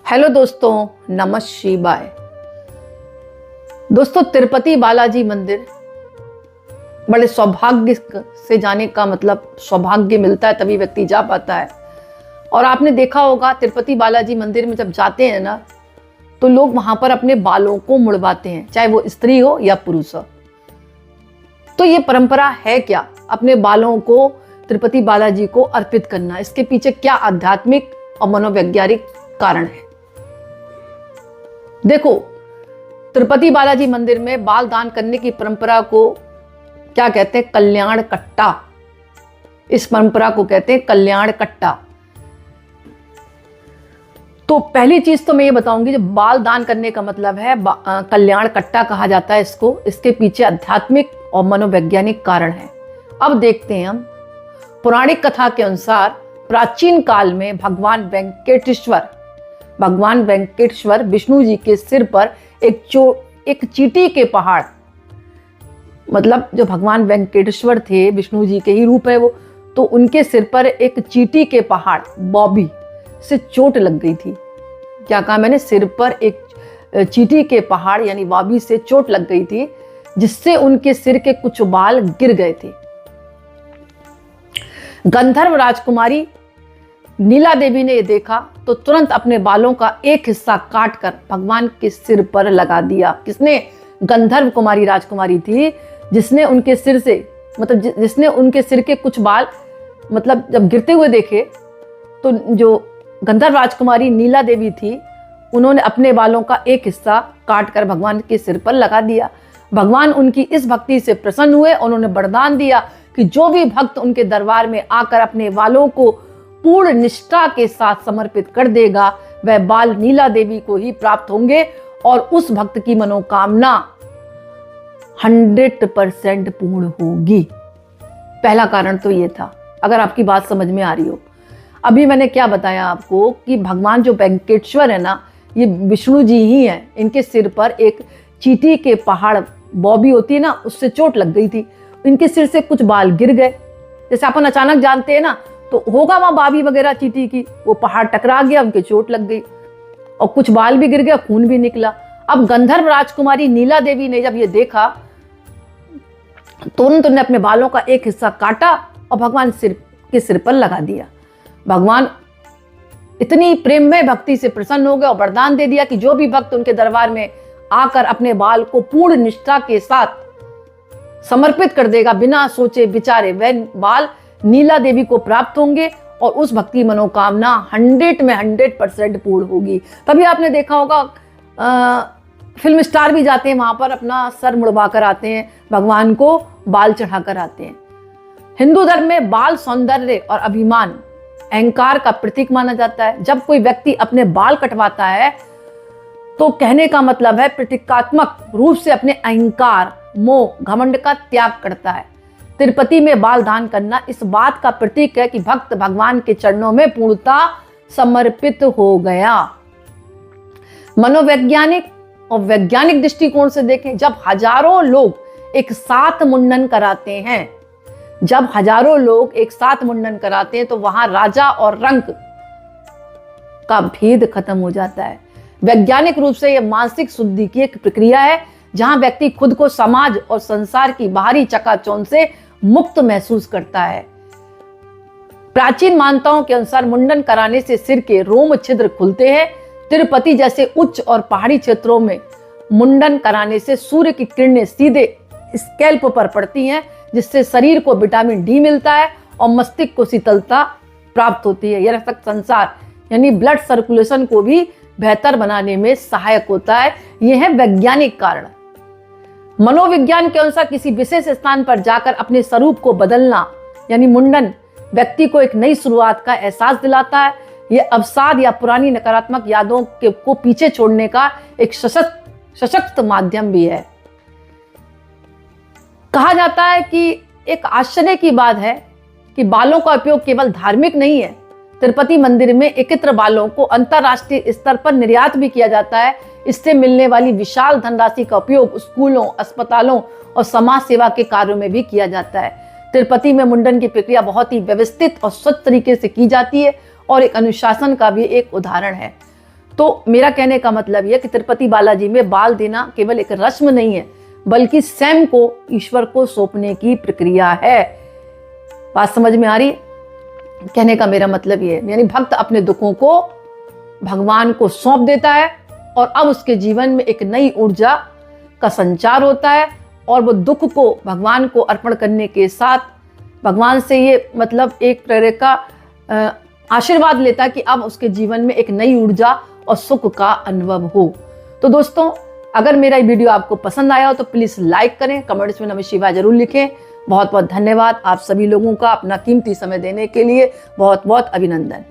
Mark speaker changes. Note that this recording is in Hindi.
Speaker 1: हेलो दोस्तों, नमः शिवाय। दोस्तों, तिरुपति बालाजी मंदिर बड़े सौभाग्य से जाने का मतलब सौभाग्य मिलता है तभी व्यक्ति जा पाता है। और आपने देखा होगा तिरुपति बालाजी मंदिर में जब जाते हैं ना, तो लोग वहां पर अपने बालों को मुड़वाते हैं, चाहे वो स्त्री हो या पुरुष हो। तो ये परंपरा है क्या, अपने बालों को तिरुपति बालाजी को अर्पित करना? इसके पीछे क्या आध्यात्मिक और मनोवैज्ञानिक कारण है? देखो, तिरुपति बालाजी मंदिर में बाल दान करने की परंपरा को क्या कहते हैं? कल्याण कट्टा। इस परंपरा को कहते हैं कल्याण कट्टा। तो पहली चीज तो मैं ये बताऊंगी, जो बाल दान करने का मतलब है कल्याण कट्टा कहा जाता है इसको। इसके पीछे आध्यात्मिक और मनोवैज्ञानिक कारण है। अब देखते हैं हम। पौराणिक कथा के अनुसार प्राचीन काल में भगवान वेंकटेश्वर विष्णु जी के सिर पर एक चींटी के पहाड़, मतलब जो भगवान वेंकटेश्वर थे, विष्णु जी के ही रूप है वो, तो उनके सिर पर एक चींटी के पहाड़ बॉबी से चोट लग गई थी। क्या कहा मैंने? सिर पर एक चींटी के पहाड़ यानी बॉबी से चोट लग गई थी, जिससे उनके सिर के कुछ बाल गिर गए थे। गंधर्व राजकुमारी नीला देवी ने यह देखा तो तुरंत अपने बालों का एक हिस्सा काटकर भगवान के सिर पर लगा दिया। किसने? गंधर्व कुमारी राजकुमारी थी, जिसने उनके सिर से जिसने उनके सिर के कुछ बाल जब गिरते हुए देखे, तो जो गंधर्व राजकुमारी नीला देवी थी, उन्होंने अपने बालों का एक हिस्सा काटकर भगवान के सिर पर लगा दिया। भगवान उनकी इस भक्ति से प्रसन्न हुए। उन्होंने वरदान दिया कि जो भी भक्त उनके दरबार में आकर अपने बालों को पूर्ण निष्ठा के साथ समर्पित कर देगा, वह बाल नीला देवी को ही प्राप्त होंगे और उस भक्त की मनोकामना 100% पूर्ण होगी। पहला कारण तो ये था, अगर आपकी बात समझ में आ रही हो। अभी मैंने क्या बताया आपको कि भगवान जो वेंकटेश्वर है ना, ये विष्णु जी ही हैं। इनके सिर पर एक चींटी के पहाड़ बॉबी होती है ना, उससे चोट लग गई थी। इनके सिर से कुछ बाल गिर गए। जैसे अपन अचानक जानते हैं ना, तो होगा वहां बाबी वगैरह चींटी की, वो पहाड़ टकरा गया, उनके चोट लग गई और कुछ बाल भी गिर गया, खून भी निकला। अब गंधर्व राजकुमारी नीला देवी ने जब ये देखा, तुरंत उन्होंने अपने बालों का एक हिस्सा काटा और भगवान के सिर पर लगा दिया। भगवान इतनी प्रेम में भक्ति से प्रसन्न हो गए और वरदान दे दिया कि जो भी भक्त उनके दरबार में आकर अपने बाल को पूर्ण निष्ठा के साथ समर्पित कर देगा, बिना सोचे विचारे, वह बाल नीला देवी को प्राप्त होंगे और उस भक्ति मनोकामना 100% पूर्ण होगी। तभी आपने देखा होगा फिल्म स्टार भी जाते हैं वहां पर, अपना सर मुड़वा कर आते हैं, भगवान को बाल चढ़ाकर आते हैं। हिंदू धर्म में बाल सौंदर्य और अभिमान, अहंकार का प्रतीक माना जाता है। जब कोई व्यक्ति अपने बाल कटवाता है तो कहने का मतलब है प्रतीकात्मक रूप से अपने अहंकार, मोह, घमंड का त्याग करता है। तिरुपति में बाल दान करना इस बात का प्रतीक है कि भक्त भगवान के चरणों में पूर्णता समर्पित हो गया। मनोवैज्ञानिक और वैज्ञानिक दृष्टिकोण से देखें, जब हजारों लोग एक साथ मुंडन कराते हैं, तो वहां राजा और रंक का भेद खत्म हो जाता है। वैज्ञानिक रूप से यह मानसिक शुद्धि की एक प्रक्रिया है, जहां व्यक्ति खुद को समाज और संसार की बाहरी चकाचौंध से मुक्त महसूस करता है। प्राचीन मान्यताओं के अनुसार मुंडन कराने से सिर के रोम छिद्र खुलते हैं। तिरुपति जैसे उच्च और पहाड़ी क्षेत्रों में मुंडन कराने से सूर्य की किरणें सीधे स्कैल्प पर पड़ती हैं, जिससे शरीर को विटामिन डी मिलता है और मस्तिष्क को शीतलता प्राप्त होती है। यह रक्त संचार यानी ब्लड सर्कुलेशन को भी बेहतर बनाने में सहायक होता है। यह है वैज्ञानिक कारण। मनोविज्ञान के अनुसार किसी विशेष स्थान पर जाकर अपने स्वरूप को बदलना यानी मुंडन व्यक्ति को एक नई शुरुआत का एहसास दिलाता है। यह अवसाद या पुरानी नकारात्मक यादों को पीछे छोड़ने का एक सशक्त माध्यम भी है। कहा जाता है कि एक आश्चर्य की बात है कि बालों का उपयोग केवल धार्मिक नहीं है। तिरुपति मंदिर में एकत्र बालों को अंतरराष्ट्रीय स्तर पर निर्यात भी किया जाता है। इससे मिलने वाली विशाल धनराशि का उपयोग स्कूलों, अस्पतालों और समाज सेवा के कार्यों में भी किया जाता है। तिरुपति में मुंडन की प्रक्रिया बहुत ही व्यवस्थित और स्वच्छ तरीके से की जाती है और एक अनुशासन का भी एक उदाहरण है। तो मेरा कहने का मतलब यह कि तिरुपति बालाजी में बाल देना केवल एक रस्म नहीं है, बल्कि स्वयं को ईश्वर को सौंपने की प्रक्रिया है। बात समझ में आ रही है? कहने का मेरा मतलब ये है, यानी भक्त अपने दुखों को भगवान को सौंप देता है और अब उसके जीवन में एक नई ऊर्जा का संचार होता है और वो दुख को भगवान को अर्पण करने के साथ भगवान से ये मतलब एक प्रेरक का आशीर्वाद लेता है कि अब उसके जीवन में एक नई ऊर्जा और सुख का अनुभव हो। तो दोस्तों, अगर मेरा ये वीडियो आपको पसंद आया हो तो प्लीज लाइक करें, कमेंट्स में नमः शिवाय जरूर लिखें। बहुत बहुत धन्यवाद आप सभी लोगों का अपना कीमती समय देने के लिए, बहुत बहुत अभिनंदन।